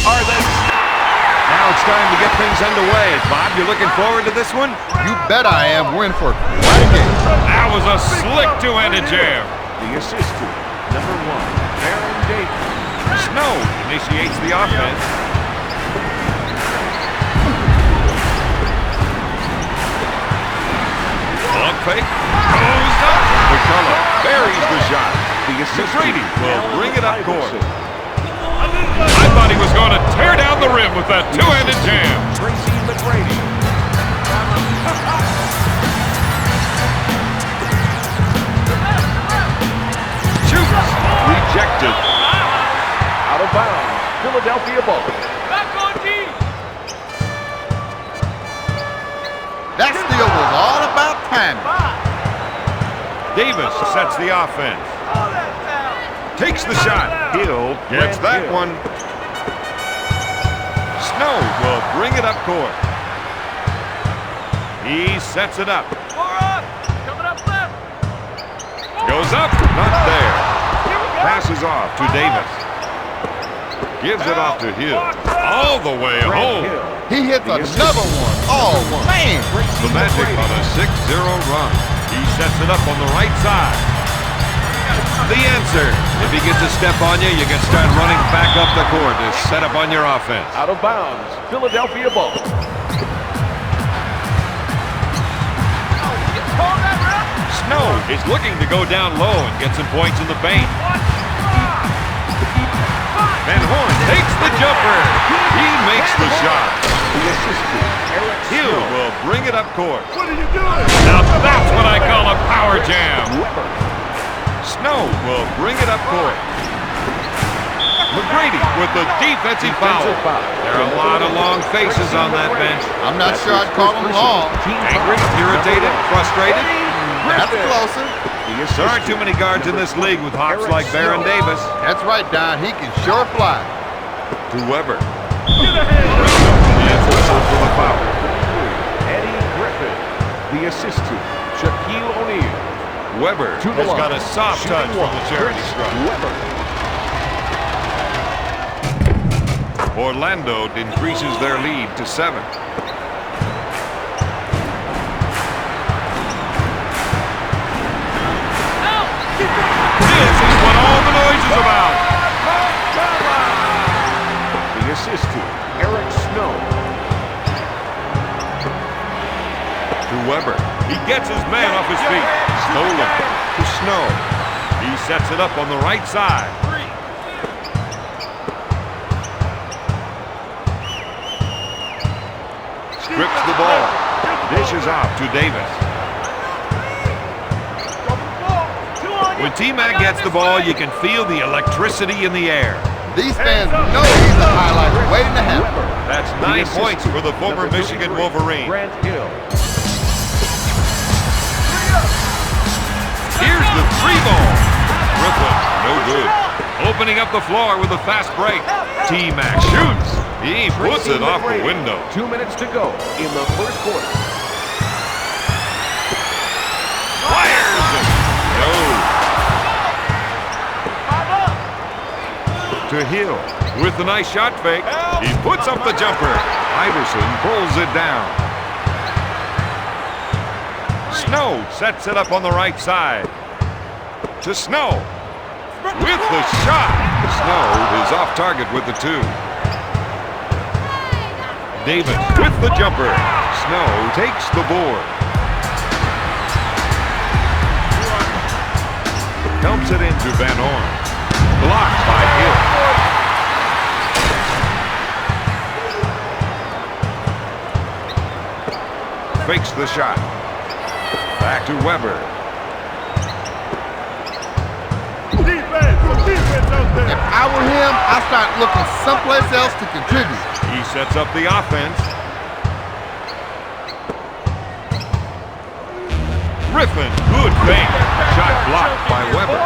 are the... Now it's time to get things underway. Bob, you looking forward to this one? You bet I am. We're in for quite a game. That was a slick two-handed jam. The assist to number 1, Aaron Davis. Snow initiates the offense. Long fake. Goes up. McCullough buries the shot. The assist Brady will bring it up court. I thought he was going to tear down the rim with that two-handed jam. Tracy McGrady. Shoots. Rejected. Out of bounds. Philadelphia ball. Back on key. That steal was all about timing. Davis sets the offense. Takes the shot. Hill gets that one. Snow will bring it up court. He sets it up. Coming up left. Goes up. Not there. Passes off to Davis. Gives it off to Hill. All the way home. He hits another one. Oh, man. The Magic on a 6-0 run. He sets it up on the right side. The answer. If he gets a step on you, you can start running back up the court to set up on your offense. Out of bounds. Philadelphia ball. Snow is looking to go down low and get some points in the paint. Van Horn takes the jumper. He makes the shot. The assistant, Hill will bring it up court. What are you doing? Now that's what I call a power jam. Snow will bring it up court. McGrady with the defensive foul. There are a lot of long faces on that bench. I'm not sure I'd call him long. Angry, irritated, frustrated. That's closer. There aren't too many guards in this league with hops like Baron Davis. That's right, Don. He can sure fly. To Weber. It's whistle for the foul. Eddie Griffin, the assistant, Shaquille O'Neal. Weber has got a soft touch from the charity stripe. Orlando increases their lead to 7. This is what all the noise is about. The assistant, Eric Snow. To Weber. He gets his man off his feet. Stolen to Snow. He sets it up on the right side. Strips the ball. Dishes off to Davis. When T-Mac gets the ball, you can feel the electricity in the air. These fans know he's a highlight waiting to happen. That's 9 points for the former Michigan Wolverine. Here's the 3-ball. Brooklyn, no good. Opening up the floor with a fast break. T-Mac shoots. He puts it off the window. 2 minutes to go in the first quarter. Fires it. No. To Hill with the nice shot fake. He puts up the jumper. Iverson pulls it down. Snow sets it up on the right side. To Snow. With the shot. Snow is off target with the 2. Davis with the jumper. Snow takes the board. Dumps it into Van Horn. Blocked by Hill. Fakes the shot. Back to Weber. If I were him, I'd start looking someplace else to contribute. He sets up the offense. Griffin, good fake. Shot blocked by Weber.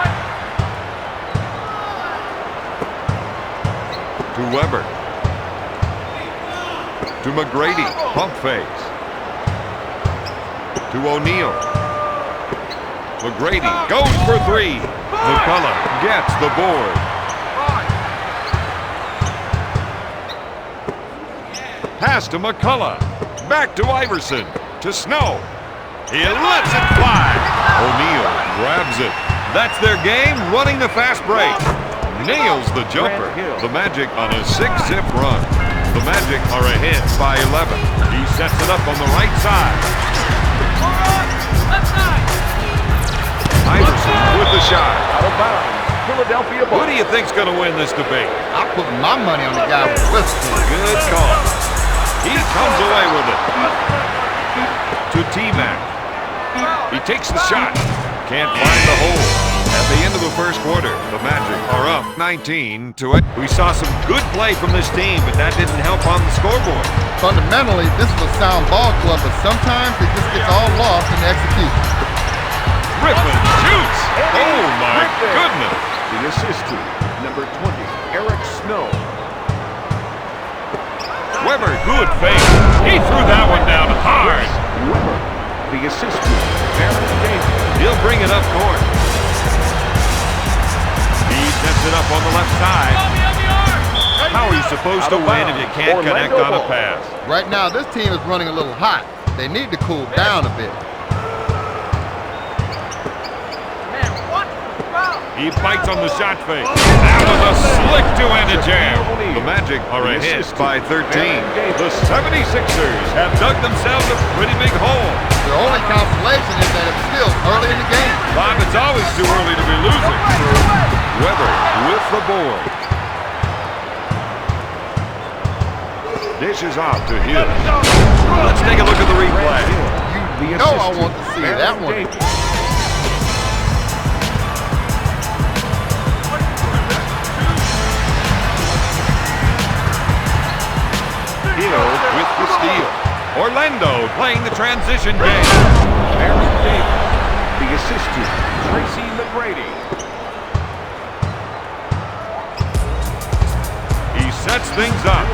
To Weber. To McGrady. Pump fakes. To O'Neal. McGrady goes for 3. McCullough gets the board. Pass to McCullough. Back to Iverson. To Snow. He lets it fly. O'Neal grabs it. That's their game, running the fast break. Nails the jumper. The Magic on a 6-zip run. The Magic are ahead by 11. He sets it up on the right side. Left side. Iverson with the shot. Out of bounds. Philadelphia Who ball. do you think's going to win this debate? I'm putting my money on the guy with the whistle. Good call. He comes away with it. To T-Mac. He takes the shot. Can't find the hole. At the end of the first quarter, the Magic are up 19-8. We saw some good play from this team, but that didn't help on the scoreboard. Fundamentally, this is a sound ball club, but sometimes it just gets all lost in the execution. Griffin shoots. Oh, my goodness. The assist to number 20, Eric Snow. Weber, good fake. He threw that one down hard. Weber. The assist to Aaron Davis. He'll bring it up court. He sets it up on the left side. How are you supposed to win if you can't connect on a pass? Right now, this team is running a little hot. They need to cool down a bit. He bites on the shot fake. That was a slick two-handed jam. The Magic are ahead by 13. The 76ers have dug themselves a pretty big hole. The only consolation is that it's still early in the game. Bob, it's always too early to be losing. Weber with the board. Dishes off to Hill. Let's take a look at the replay. You know I want to see that one. Hill with the steal. Orlando playing the transition game. Aaron Davis. The assist to Tracy McGrady. He sets things up.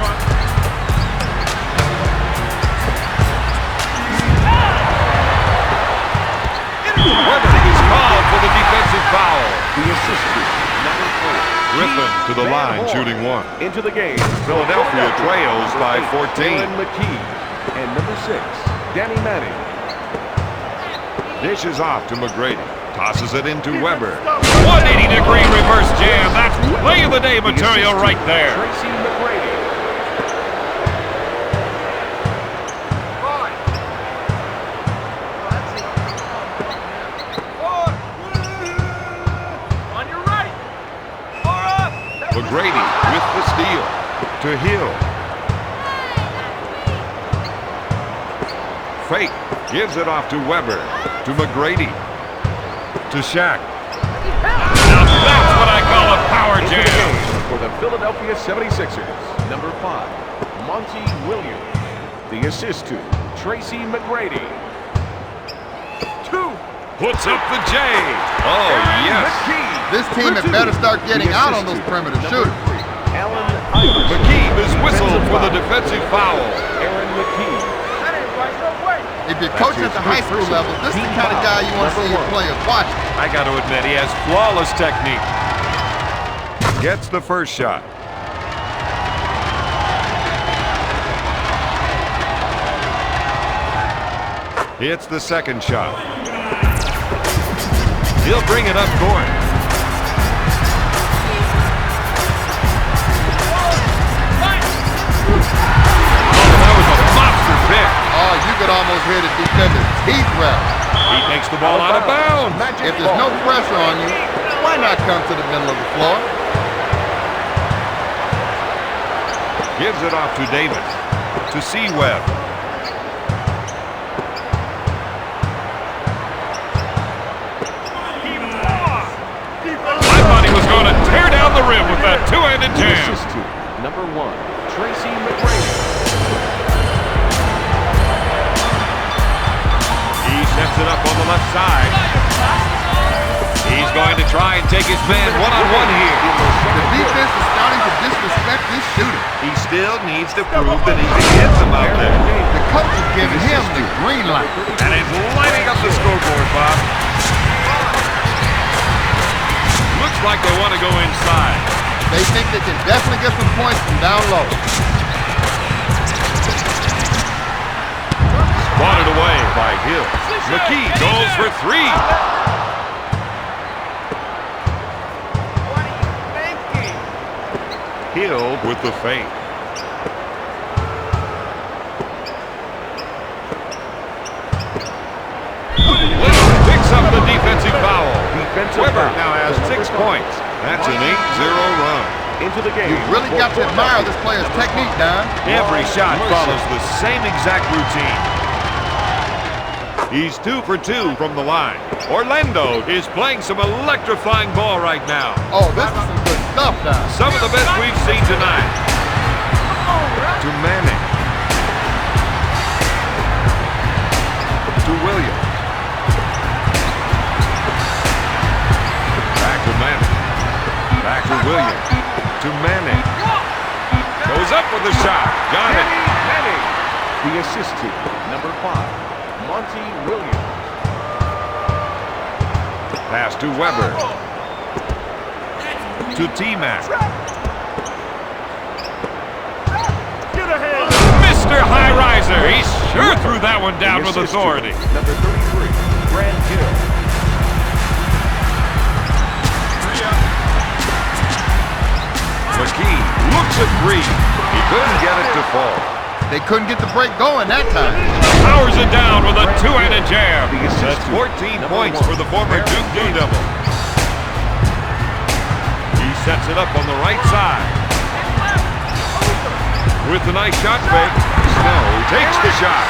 Weber is called for the defensive foul. The assist to number 4. Griffin to the line, shooting one. Into the game. Philadelphia trails by 14. Aaron McKee. And number 6, Danny Manning. Dishes off to McGrady. Tosses it into Weber. 180-degree reverse jam. That's play of the day material right there. Tracy McGrady. On your right. McGrady with the steal. To Hill. Fake. Gives it off to Weber. To McGrady. To Shaq. Now that's what I call a power Into the jam. game for the Philadelphia 76ers. Number 5, Monty Williams. The assist to Tracy McGrady. 2. Puts up the J. Oh, yes. McKee. This team had better start getting out on those perimeter shooters. Allen Iverson. McKee is whistled for the defensive foul. Aaron McKee. That ain't right. No way. If you're coaching at the high school level, this is the kind of guy you want to see your players watching. I got to admit, he has flawless technique. Gets the first shot. Hits the second shot. He'll bring it up court. That was a monster pick. Oh, you could almost hear the defender's teeth rattle. He takes the ball out of bounds. If there's no pressure on you, why not come to the middle of the floor? Gives it off to Davis. To Webb. I thought he was going to tear down the rim with that two-handed The jam. assist to number 1, Tracy McGrady. He sets it up on the left side. He's going to try and take his man one-on-one here. The defense is starting to disrespect this shooter. He still needs to prove that he can hit them out there. The coach is giving him the green light. And it's lighting up the scoreboard, Bob. Looks like they want to go inside. They think they can definitely get some points from down low. by Hill. McKee goes for three. What are you thinking? Hill with the fake. Little picks up the defensive foul. Weber now has 6 points. That's an 8-0 run. Into the game. You really got to admire this player's technique, Don. Every shot follows the same exact routine. He's 2 for 2 from the line. Orlando is playing some electrifying ball right now. Oh, this is some good stuff, Don. Some of the best we've seen tonight. To Manning. To Williams. Back to Manning. Back to Williams. To Manning. Goes up with the shot. Got it. Manning. The assist to number 5. Monty Williams. Pass to Weber. To T-Mac. Mr. High Riser. He sure threw that one down with authority. Number 33, Grant Hill. McKee looks at three. He couldn't get it to fall. They couldn't get the break going that time. Powers it down with a two-handed jam. That's 14 points for the former Duke Blue Devil. He sets it up on the right side. With the nice shot fake, Snow takes the shot.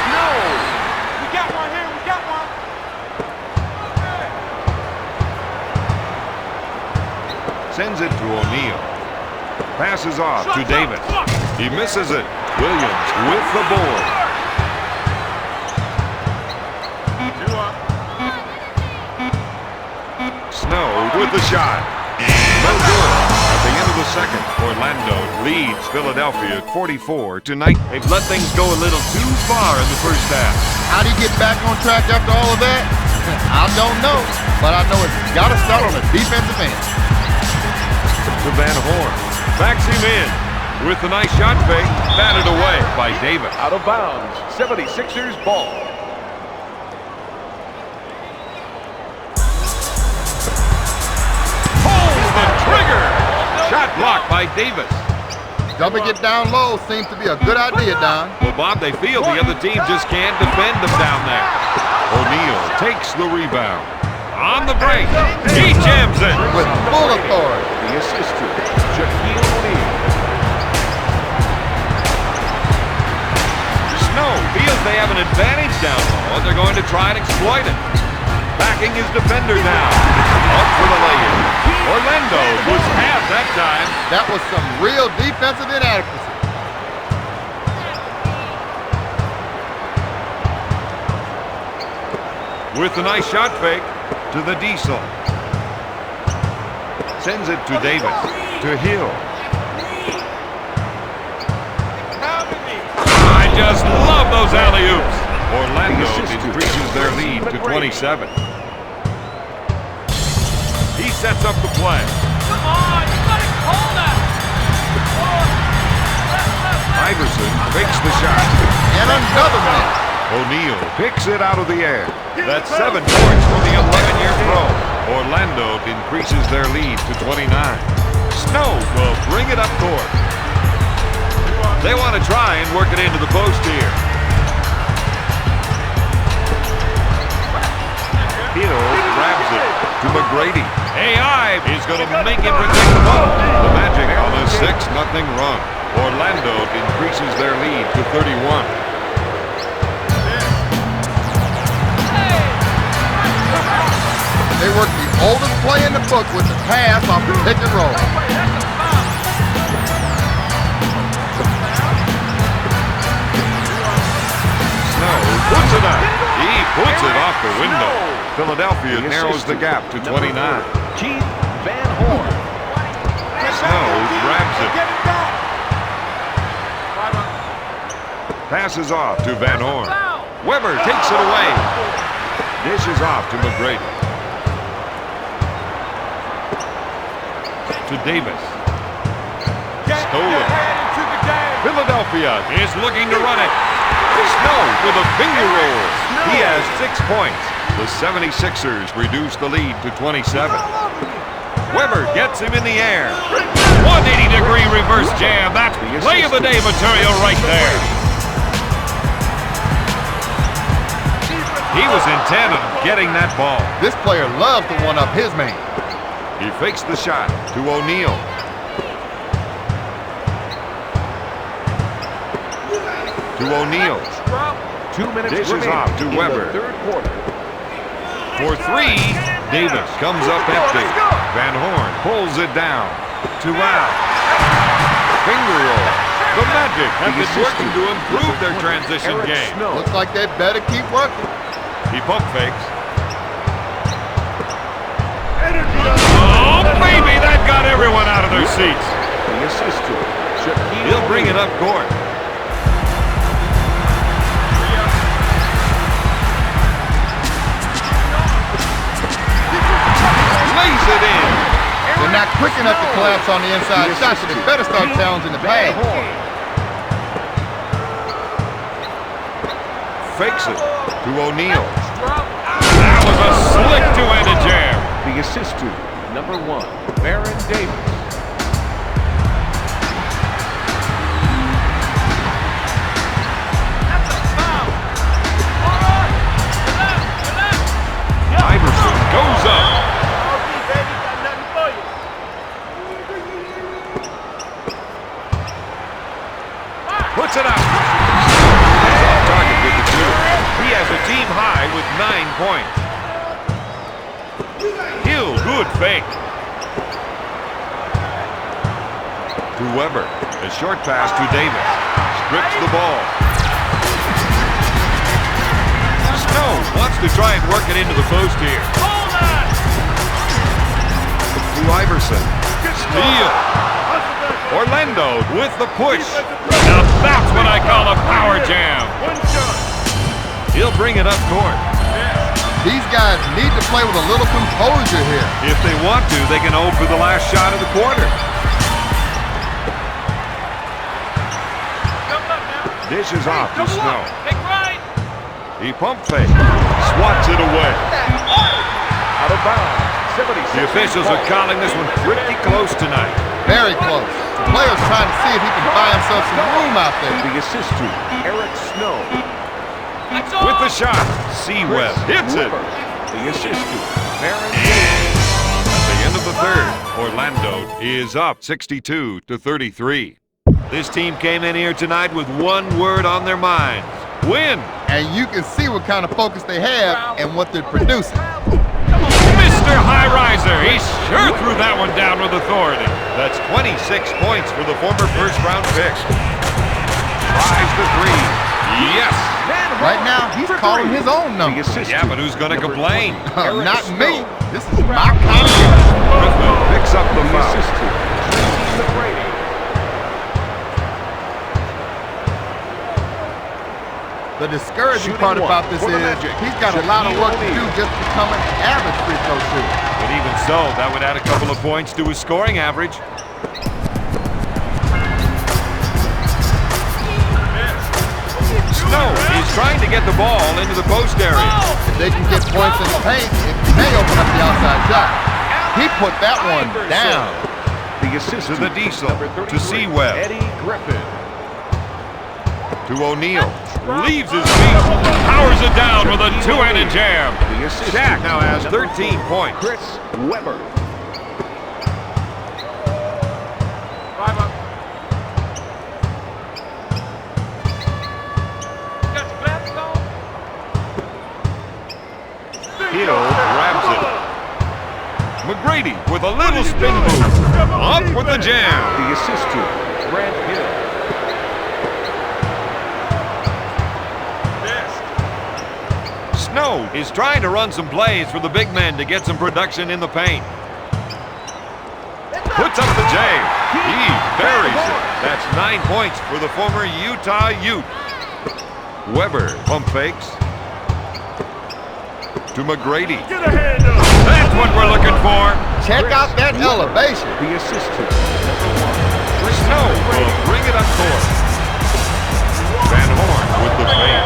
We got one here. We got one. Sends it to O'Neal. Passes off to Davis. He misses it. Williams with the board. Snow with the shot. No good. At the end of the second, Orlando leads Philadelphia 44-19. They've let things go a little too far in the first half. How do you get back on track after all of that? I don't know, but I know it's got to start on the defensive end. To Van Horn. Backs him in. With the nice shot fake, batted away by Davis. Out of bounds. 76ers ball. Pull the trigger. Shot blocked by Davis. Dumping it down low seems to be a good idea, Don. Well, Bob, they feel the other team just can't defend them down there. O'Neal takes the rebound. On the break, he jams it. With full authority. The assist to Shaquille O'Neal. Snow feels they have an advantage down low, and they're going to try and exploit it. Backing his defender now. Up for the layup. Orlando was half that time. That was some real defensive inadequacy. With the nice shot fake to the Diesel. Sends it to Davis. To Hill. I just love those alley-oops. Orlando increases their lead to 27. He sets up the play. Come on, you gotta call that. Iverson fakes the shot. And another man. O'Neal picks it out of the air. That's 7 points for the 11-year pro. Orlando increases their lead to 29. Snow will bring it up court. They want to try and work it into the post here. Hill grabs it to McGrady. AI is going to make it protect the ball. The Magic on a 6-0 run. Orlando increases their lead to 31. They worked the oldest play in the book with the pass off the pick and roll. Snow puts it up. He puts it off the window. Philadelphia narrows the gap to 29. Keith Van Horn. Snow grabs it. Passes off to Van Horn. Weber takes it away. Dishes off to McGrady. To Davis. Stolen. Philadelphia is looking to run it. Snow with a finger roll. He has 6 points. The 76ers reduce the lead to 27. Weber gets him in the air. 180-degree reverse jam. That's play of the day material right there. He was intent on getting that ball. This player loves to one-up his man. He fakes the shot to O'Neal. To O'Neal. 2 minutes Dishes remaining off to in Weber. the third quarter. For three, Davis comes up empty. Van Horn pulls it down to Rao. Finger roll. The Magic have been working to improve their transition game. Looks like they better keep working. He pump fakes. Oh, baby, that got everyone out of their seats. The assist to Shaquille He'll bring it up court. Lays it in. They're not quick enough to collapse on the inside shot, so they better start challenging the bag. Fakes it to O'Neal. That was a slick two-handed jam. The assist to number 1, Baron Davis. Iverson goes up. Puts it up. He's off target with the two. He has a team high with 9 points. Hill, good fake. To Weber. A short pass to Davis. Strips the ball. Snow wants to try and work it into the post here. To Iverson. Steal. Orlando with the push. Now that's what I call a power jam. He'll bring it up court. These guys need to play with a little composure here. If they want to, they can hold for the last shot of the quarter. Dishes off to Snow. He pump fake. Swats it away. Out of bounds. The officials are calling this one pretty close tonight. Very close. The player's trying to see if he can buy himself some room out there. The assist to Eric Snow. With the shot, Seaweb hits it. The assist to Baron At the end of the third, Orlando is up 62-33. This team came in here tonight with one word on their minds: win. And you can see what kind of focus they have and what they're producing. Mr. High Riser, he sure threw that one down with authority. That's 26 points for the former first-round pick. Tries the three. Yes. Right now, he's calling his own number. Yeah, but who's going to complain? Not me. This is my kind of game. Griffin picks up the foul. The discouraging part about this is he's got a lot of work to do just to become an average free throw shooter. But even so, that would add a couple of points to his scoring average. Snow is trying to get the ball into the post area. If they can get points in the paint, it may open up the outside shot. He put that one down. The assist To the Diesel, to Seaweb, Eddie Griffin. to O'Neal. Leaves his feet, powers it down with a two-handed jam. The assist Shaq to now has number 13 4, points. Chris Weber. Hill grabs it. McGrady with a little spin move. Up with the jam. The assist to Grant Hill. Snow is trying to run some plays for the big men to get some production in the paint. Puts up the J. He buries it. That's 9 points for the former Utah Ute. Weber pump fakes. To McGrady. That's what we're looking for. Check out that elevation. The assist to number 1. Snow will bring it up court. Van Horn with the fade.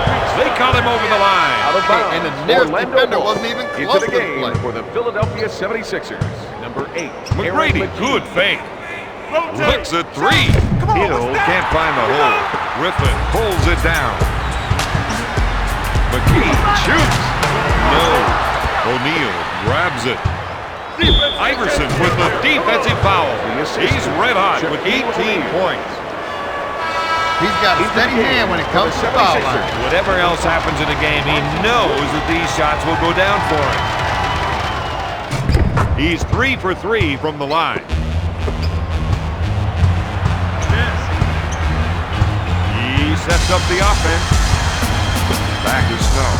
nearest Orlando defender Ball wasn't even into close the to the game play. for the Philadelphia 76ers. Number 8, McGrady, good fake. Looks at three. Hill can't find the hole. Griffin pulls it down. McKee shoots. No. O'Neal grabs it. Iverson with the defensive foul. He's red hot with 18 points. He's got a steady hand when it comes to foul line. Whatever else happens in the game, he knows that these shots will go down for him. He's 3 for 3 from the line. He sets up the offense. Back to Snow.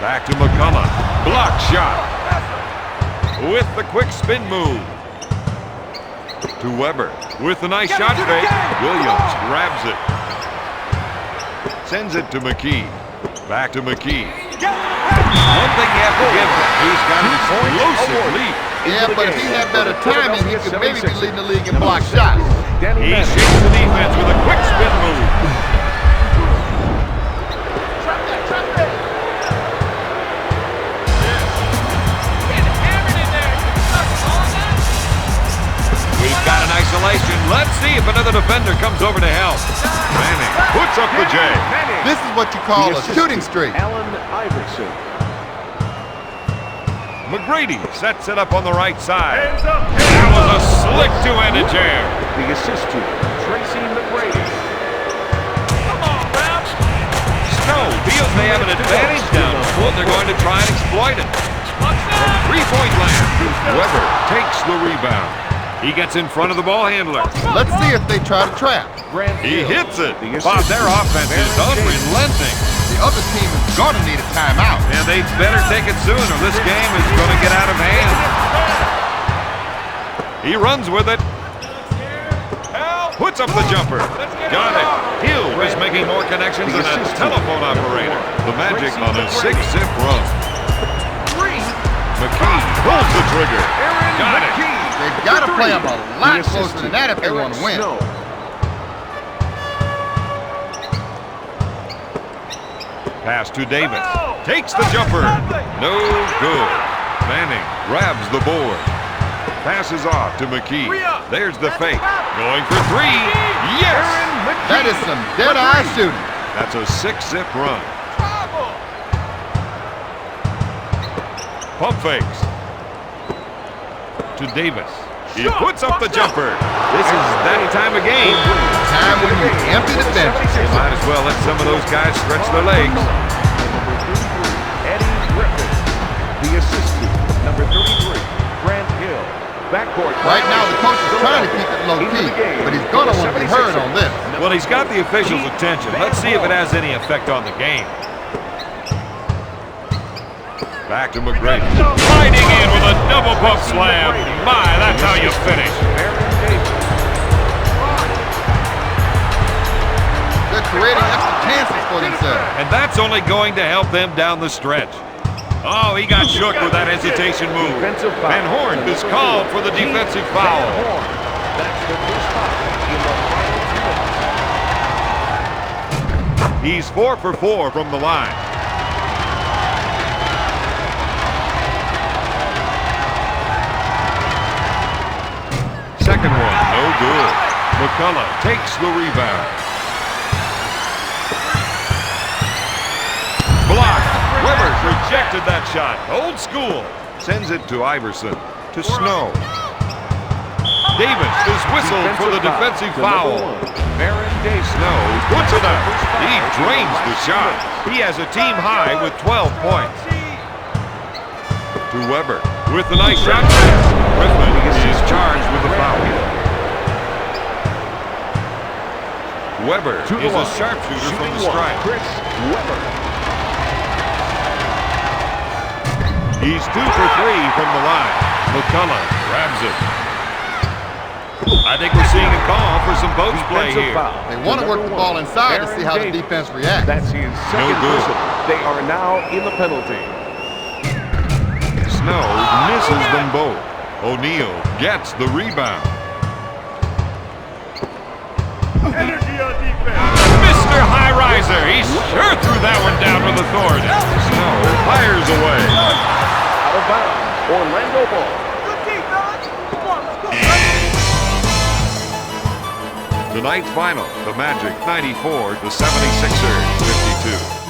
Back to McCullough. Block shot. With the quick spin move. To Weber. With a nice shot fake. Williams grabs it. Sends it to McKee. Back to McKee. One thing you have to give him, he's got an explosive lead. Yeah, but if he had better timing, he could maybe be leading the league in block shots. He shakes the defense with a quick spin move. We've got an isolation. Let's see if another defender comes over to help. Manning puts up the J. This is what you call a shooting streak. Allen Iverson. McGrady sets it up on the right side. That was a slick two-handed jam. The assist to Tracy McGrady. Snow feels they have an advantage down the court. They're going to try and exploit it. From three-point land, Weber takes the rebound. He gets in front of the ball handler. Let's see if they try to trap. He hits it. Bob, their offense is unrelenting. The other team is going to need a timeout. And they better take it soon or this game is going to get out of hand. He runs with it. Puts up the jumper. Got it. Hill is making more connections than a telephone operator. The Magic on a 6-zip run. McKee pulls the trigger. Got it. They've got to play them a lot closer than that if they want to win. Pass to Davis. Takes the jumper. No good. Manning grabs the board. Passes off to McKee. There's the fake. Going for three. Yes! That is some dead-eye shooting. That's a 6-zip run. Pump fakes. To Davis. He puts up the jumper. This is that time of game. Time when you empty the bench. You might as well let some of those guys stretch their legs. Eddie Griffin. The assist to number 33, Grant Hill. Backcourt. Right now, the coach is trying to keep it low-key, but he's going to want to be heard on this. Well, he's got the officials' attention. Let's see if it has any effect on the game. Back to McGrady. Sliding in with a double pump slam. My, that's how you finish. They're creating extra chances for themselves. And that's only going to help them down the stretch. Oh, he got shook with that hesitation move. Van Horn is called for the defensive foul. That's the first foul in the final 2 minutes. He's 4 for 4 from the line. Second one, no good. McCullough takes the rebound. Blocked. Weber rejected that shot. Old school. Sends it to Iverson. To Snow. Davis is whistled for the defensive foul. Snow puts it up. He drains the shot. He has a team high with 12 points. To Weber with a nice shot. Griffin is charged with the foul. Weber is a sharpshooter from the stripe. He's 2 for 3 from the line. McCullough grabs it. I think we're seeing a call for some post play here. They want to work the ball inside to see how the defense reacts. That's his second whistle. They are now in the penalty. Snow misses them both. O'Neal gets the rebound. Mr. High Riser, he sure threw that one down with of authority. Snow fires away. Out of bounds. Orlando ball. Good team, fellas. Come on, let's go. Tonight's final, the Magic 94, the 76ers 52.